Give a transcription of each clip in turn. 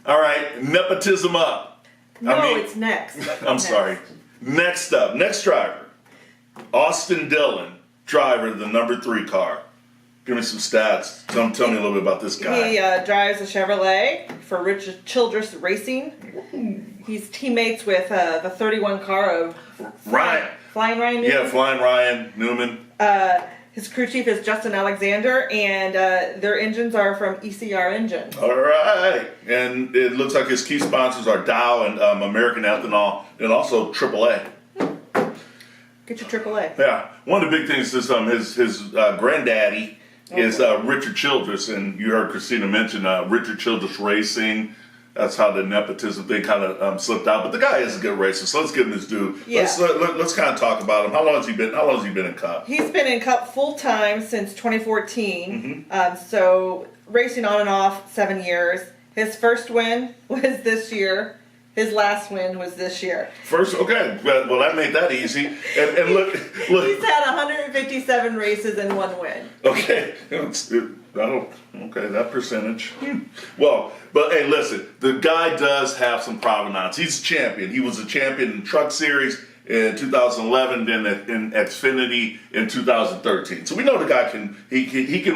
All right, nepotism up. No, it's next. I'm sorry. Next up, next driver, Austin Dillon, driver of the number 3 car. Give me some stats. Tell me a little bit about this guy. He drives a Chevrolet for Richard Childress Racing. He's teammates with the 31 car of Ryan. Flying Ryan Newman. Yeah, Flying Ryan Newman. His crew chief is Justin Alexander, and their engines are from ECR Engines. All right. And it looks like his key sponsors are Dow and American Ethanol, and also AAA. Get your AAA. Yeah. One of the big things is his granddaddy is Richard Childress, and you heard Christina mention Richard Childress Racing. That's how the nepotism thing kind of slipped out. But the guy is a good racer, so let's give him his due. Yeah. Let's kind of talk about him. How long has he been in Cup? He's been in Cup full time since 2014. So racing on and off 7 years. His first win was this year. His last win was this year. First, okay. Well, that made that easy. And look. He's had 157 races and 1 win. Okay. Okay, that percentage. Well, but hey, listen, the guy does have some provenance. He's a champion. He was a champion in Truck Series in 2011, then in Xfinity in 2013. So we know the guy can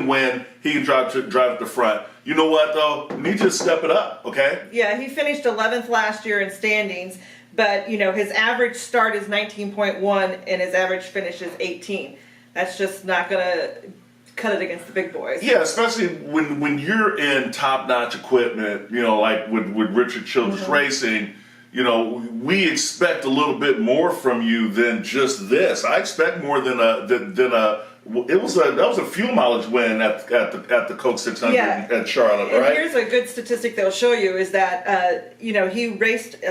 win. He can drive at the front. You know what though? He needs to step it up. Okay. Yeah, he finished 11th last year in standings, but his average start is 19.1 and his average finish is 18. That's just not gonna cut it against the big boys. Yeah, especially when you're in top-notch equipment, like with Richard Childress Racing, we expect a little bit more from you than just this. I expect more than that was a fuel mileage win at the Coke 600 at Charlotte, right? And here's a good statistic they'll show you is that he raced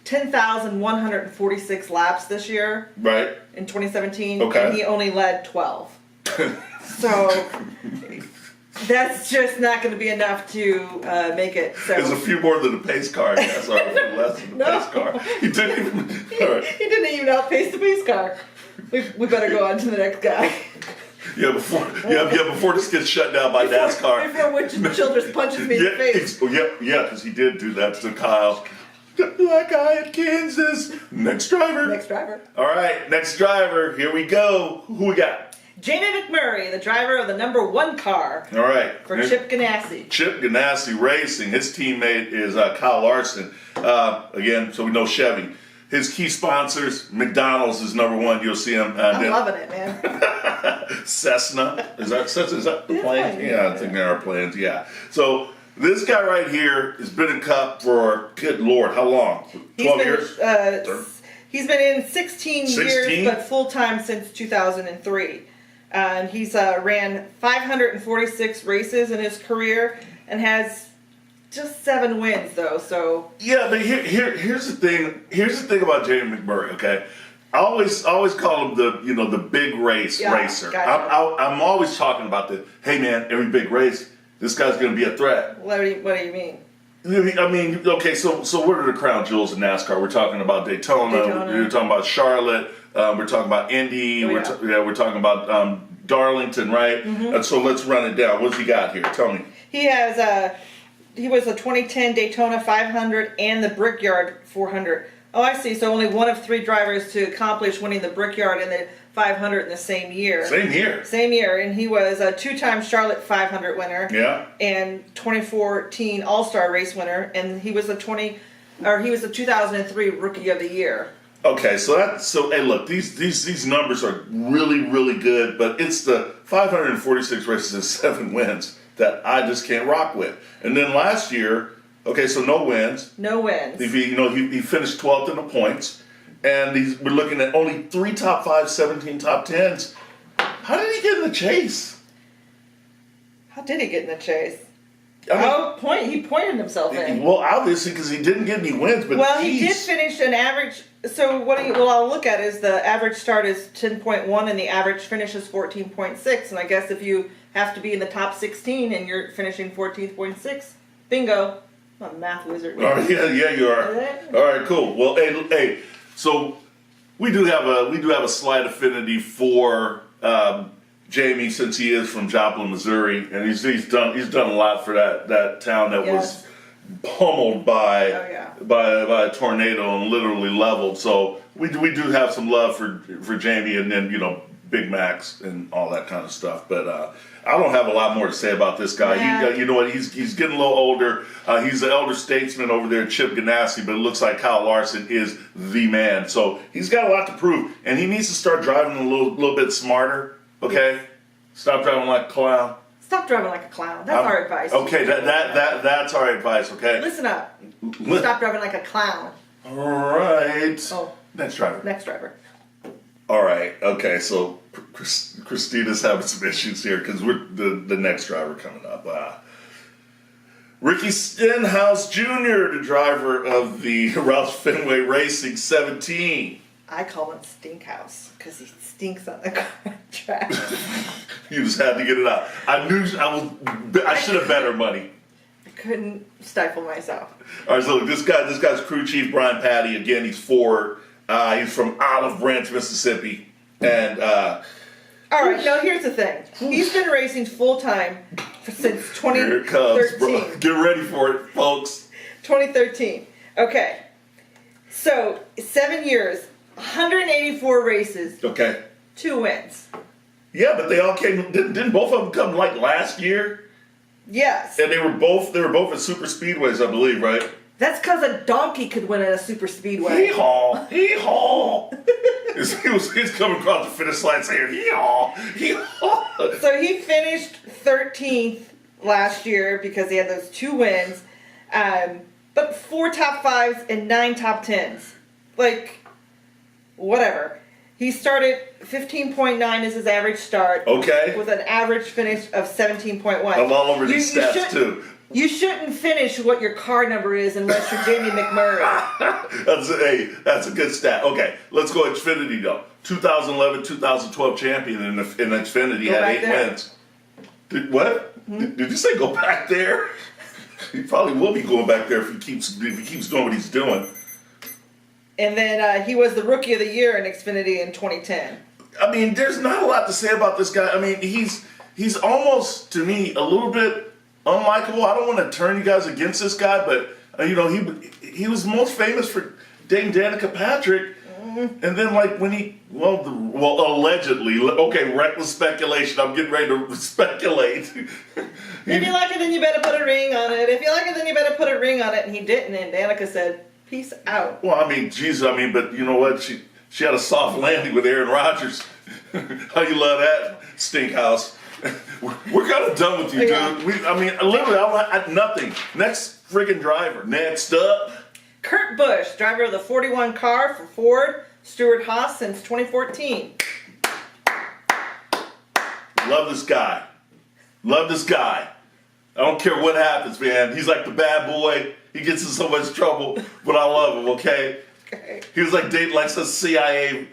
10,146 laps this year. Right. In 2017, okay. And he only led 12. So that's just not going to be enough to make it. So there's a few more than the pace car. Less than the pace car. He didn't even. He didn't even outpace the pace car. We better go on to the next guy. Before this gets shut down by NASCAR. Before Richard Childress punches me in the face. Because he did do that to Kyle. That guy at Kansas. Next driver. All right, next driver. Here we go. Who we got? Jamie McMurray, the driver of the number 1 car. All right. For Chip Ganassi. Chip Ganassi Racing. His teammate is Kyle Larson. Again, so we know Chevy. His key sponsors, McDonald's is number 1. You'll see him. I'm loving it, man. Cessna. Is that the plane? Yeah, I think there are planes. Yeah. So this guy right here has been in Cup for, good Lord, how long? 12 years? He's been in 16 years, but full-time since 2003. And he's ran 546 races in his career and has just 7 wins, though. So yeah, but here's the thing. Here's the thing about Jamie McMurray. Okay, I always call him the big racer. Gotcha. I'm always talking about hey man, every big race, this guy's going to be a threat. What do you mean? I mean, okay, so what are the crown jewels in NASCAR? We're talking about Daytona. We're talking about Charlotte. We're talking about Indy. We're talking about Darlington, right? And so let's run it down. What's he got here? Tell me. He has he was the 2010 Daytona 500 and the Brickyard 400. Oh, I see. So only one of 3 drivers to accomplish winning the Brickyard and the 500 in the same year. Same year. And he was a 2-time Charlotte 500 winner. Yeah. And 2014 All-Star Race winner. And he was the 2003 Rookie of the Year. Okay, so hey, look, these numbers are really, really good, but it's the 546 races and 7 wins that I just can't rock with. And then last year, okay, so no wins. No wins. He finished 12th in the points, and we're looking at only 3 top 5, 17 top 10s. How did he get in the chase? He pointed himself in. Well, obviously, because he didn't get any wins, but he did finish an average. So I'll look at is the average start is 10.1 and the average finish is 14.6. And I guess if you have to be in the top 16 and you're finishing 14.6, bingo. I'm a math wizard. Oh, yeah, you are. All right, cool. Well, hey, so we do have a slight affinity for Jamie, since he is from Joplin, Missouri, and he's done a lot for that town that was pummeled by Oh, yeah. by a tornado and literally leveled. So we do have some love for Jamie, and then Big Macs and all that kind of stuff. But I don't have a lot more to say about this guy. Yeah. You know what? He's getting a little older. He's the elder statesman over there, Chip Ganassi. But it looks like Kyle Larson is the man. So he's got a lot to prove, and he needs to start driving a little bit smarter. Okay, stop driving like a clown. Stop driving like a clown. That's our advice. Okay, that's our advice. Okay. Listen up. Stop driving like a clown. All right. Oh. Next driver. Next driver. All right. Okay. So Christina's having some issues here because we're the next driver coming up. Ricky Stenhouse Jr., the driver of the Ralph Fenway Racing 17. I call him Stinkhouse because he stinks on the track. You just had to get it out. I should have bet her money. I couldn't stifle myself. All right, so look, this guy's crew chief, Brian Patty. Again, he's Ford. He's from Olive Branch, Mississippi, and all right. Now here's the thing. He's been racing full time since 2013. here it comes, bro. Get ready for it, folks. 2013. Okay. So 7 years, 184 races, Okay. 2 wins. Yeah, but they all came. Didn't both of them come like last year? Yes. And they were both at super speedways, I believe, right? That's because a donkey could win at a super speedway. Hee-haw, hee-haw. He's coming across the finish line saying hee-haw, hee-haw. So he finished 13th last year because he had those 2 wins, but 4 top 5s and 9 top 10s. Like, whatever. He started 15.9 as his average start. Okay. With an average finish of 17.1. I'm all over these stats too. You shouldn't finish what your car number is unless you're Jamie McMurray. That's a good stat. Okay, let's go Xfinity though. 2011, 2012 champion in Xfinity Go had back 8 there. wins. What? Did you say go back there? He probably will be going back there if he keeps doing what he's doing. And then he was the Rookie of the Year in Xfinity in 2010. I mean, there's not a lot to say about this guy. I mean, he's almost to me a little bit unlikable. I don't want to turn you guys against this guy, but he was most famous for dating Danica Patrick, and then like when allegedly, okay, reckless speculation. I'm getting ready to speculate. If you like it, then you better put a ring on it. If you like it, then you better put a ring on it. And he didn't, and Danica said, "Peace out." Well, I mean, Jesus, but you know what? She had a soft landing with Aaron Rodgers. How you love that, Stinkhouse? We're kind of done with you, dude. Yeah. Literally, I nothing. Next friggin' driver. Next up. Kurt Busch, driver of the 41 car for Ford, Stuart Haas since 2014. Love this guy. Love this guy. I don't care what happens, man. He's like the bad boy. He gets in so much trouble, but I love him, okay? Okay. He was like dating like some CIA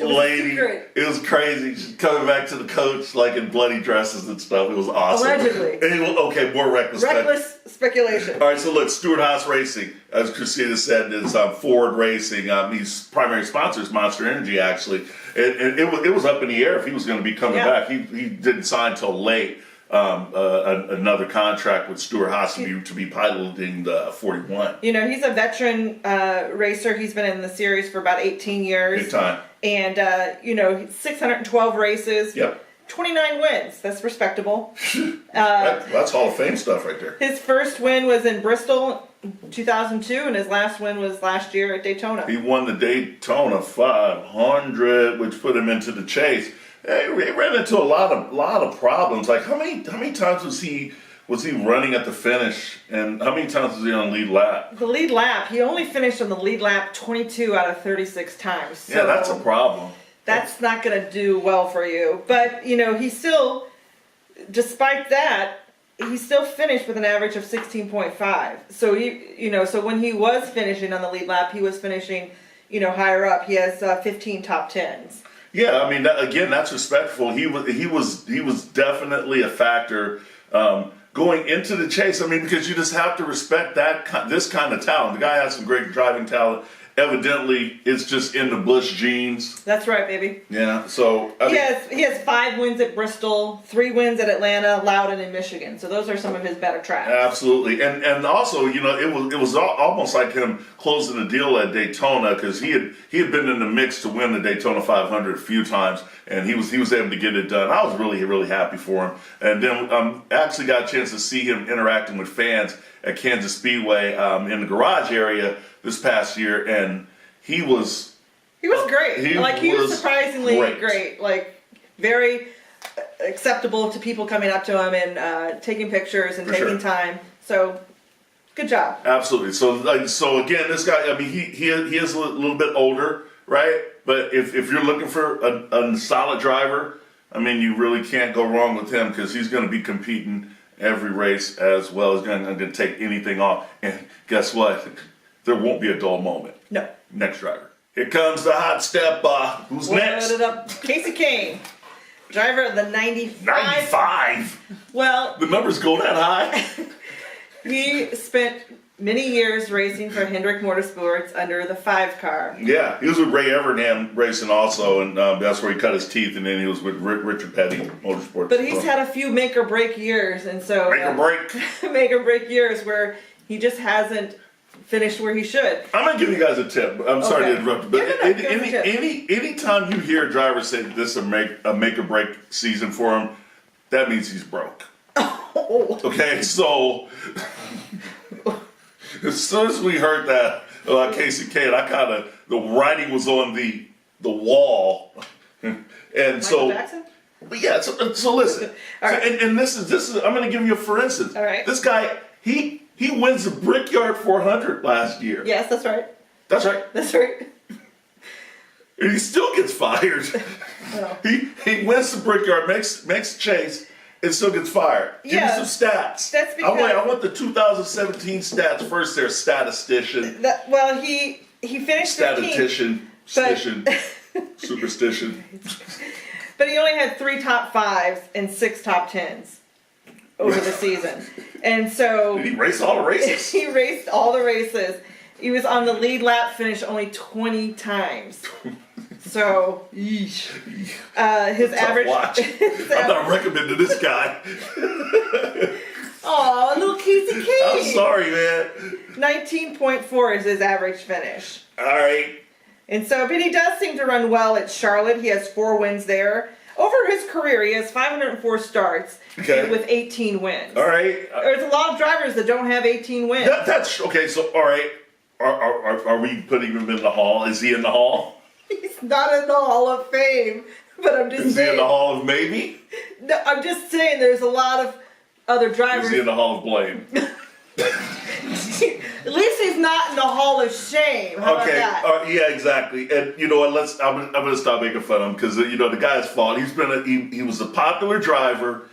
lady. It was crazy. She's coming back to the coach like in bloody dresses and stuff. It was awesome. Allegedly. Okay, more reckless. Reckless speculation. All right, so look, Stuart Haas Racing, as Christina said, is Ford Racing. His primary sponsor is Monster Energy, actually. And it was up in the air if he was going to be coming back. He didn't sign till late. Another contract with Stuart Haas to be piloting the 41. He's a veteran racer. He's been in the series for about 18 years. Big time. And, 612 races. Yep. 29 wins. That's respectable. That's Hall of Fame stuff right there. His first win was in Bristol, 2002, and his last win was last year at Daytona. He won the Daytona 500, which put him into the chase. He ran into a lot of problems. Like how many times was he running at the finish, and how many times was he on lead lap? The lead lap, he only finished on the lead lap 22 out of 36 times. So yeah, that's a problem. That's not going to do well for you. But he still, despite that, he still finished with an average of 16.5. So so when he was finishing on the lead lap, he was finishing, higher up. He has 15 top 10s. Yeah, that's respectful. He was definitely a factor going into the chase. Because you just have to respect this kind of talent. The guy has some great driving talent, evidently it's just in the Busch genes. That's right, baby. Yeah, so I mean, He has 5 wins at Bristol, 3 wins at Atlanta, Loudon, and Michigan. So those are some of his better tracks. absolutely, and also, you know, it was almost like him closing the deal at Daytona, because he had been in the mix to win the Daytona 500 a few times, and he was able to get it done. I was really happy for him, and then actually got a chance to see him interacting with fans at Kansas Speedway in the garage area this past year, and he was great. He He was was surprisingly great. great. Like, very acceptable to people coming up to him and taking pictures and For taking sure. time. So, good job. absolutely. So again, this guy, I mean, he is a little bit older, right? But if you're looking for a solid driver, I mean, you really can't go wrong with him, because he's going to be competing every race as well. He's going to take anything off. And guess what? There won't be a dull moment. No. Next driver. Here comes the hot step. Who's next? Load it up. Casey Kane, driver of the 95. 95. Well, The numbers go that high. he spent many years racing for Hendrick Motorsports under the 5 car. Yeah, he was with Ray Evernham racing also, and that's where he cut his teeth. And then he was with Richard Petty Motorsports. But he's had a few make or break years, and so make or break. make or break years where he just hasn't finished where he should. I'm gonna give you guys a tip. I'm sorry to Okay. interrupt you, but Give it a tip. anytime you hear a driver say this is a make or break season for him, that means he's broke. Oh. Okay, so as soon as we heard that about Casey Kane, the writing was on the wall, and Michael Jackson? But yeah, so listen. All So, right. and this is I'm going to give you a for instance. All right. This guy, he wins the Brickyard 400 last year. Yes, that's right. That's right. That's right. And he still gets fired. No. He wins the Brickyard, makes chase, and still gets fired. Give Yeah. me some stats. That's because- I want the 2017 stats first. There, statistician, Well, he finished 15th, statistician, but- stition, superstition. but he only had 3 top 5s and 6 top 10s over the season. And so Did he race all the races? he raced all the races. He was on the lead lap finish only 20 times. So, yeesh. His Tough average. watch. I'm not recommending this guy. Aw, little Casey Kane. I'm sorry, man. 19.4 is his average finish. All right. And so, but he does seem to run well at Charlotte. He has 4 wins there. Over his career, he has 504 starts Okay. with 18 wins. All right. There's a lot of drivers that don't have 18 wins. That's okay. So, all right. Are we putting him in the hall? Is he in the hall? He's not in the Hall of Fame, but I'm just Is he saying. in the hall of maybe? No, I'm just saying there's a lot of other drivers. Is he in the hall of blame? At least he's not in the Hall of Shame. How Okay. about that? Yeah, exactly. And you know what? I'm gonna stop making fun of him, because you know the guy's fault. He was a popular driver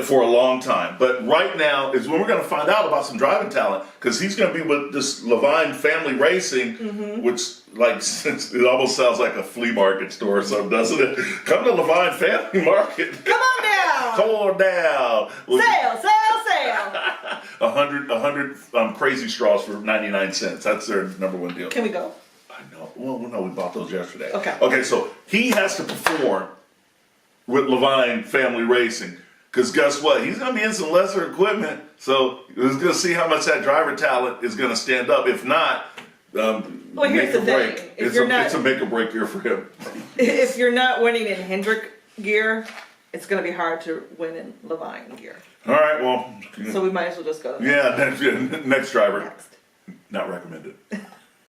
for a long time, but right now is when we're going to find out about some driving talent, because he's going to be with this Levine Family Racing, which it almost sounds like a flea market store or something, doesn't it? Come to Levine Family Market. Come on down. Come on down. Sale, sale, sale. 100 crazy straws for 99 cents. That's their number one deal. Can we go? I know. Well, no, we bought those yesterday. Okay. Okay, so he has to perform with Levine Family Racing. Because guess what? He's going to be in some lesser equipment. So we're going to see how much that driver talent is going to stand up. If not, Well, make here's the or thing. break. If you're not- It's a make or break year for him. If you're not winning in Hendrick gear, it's going to be hard to win in Levine gear. All right, well, So we might as well just go to yeah, next driver. next. Not recommended.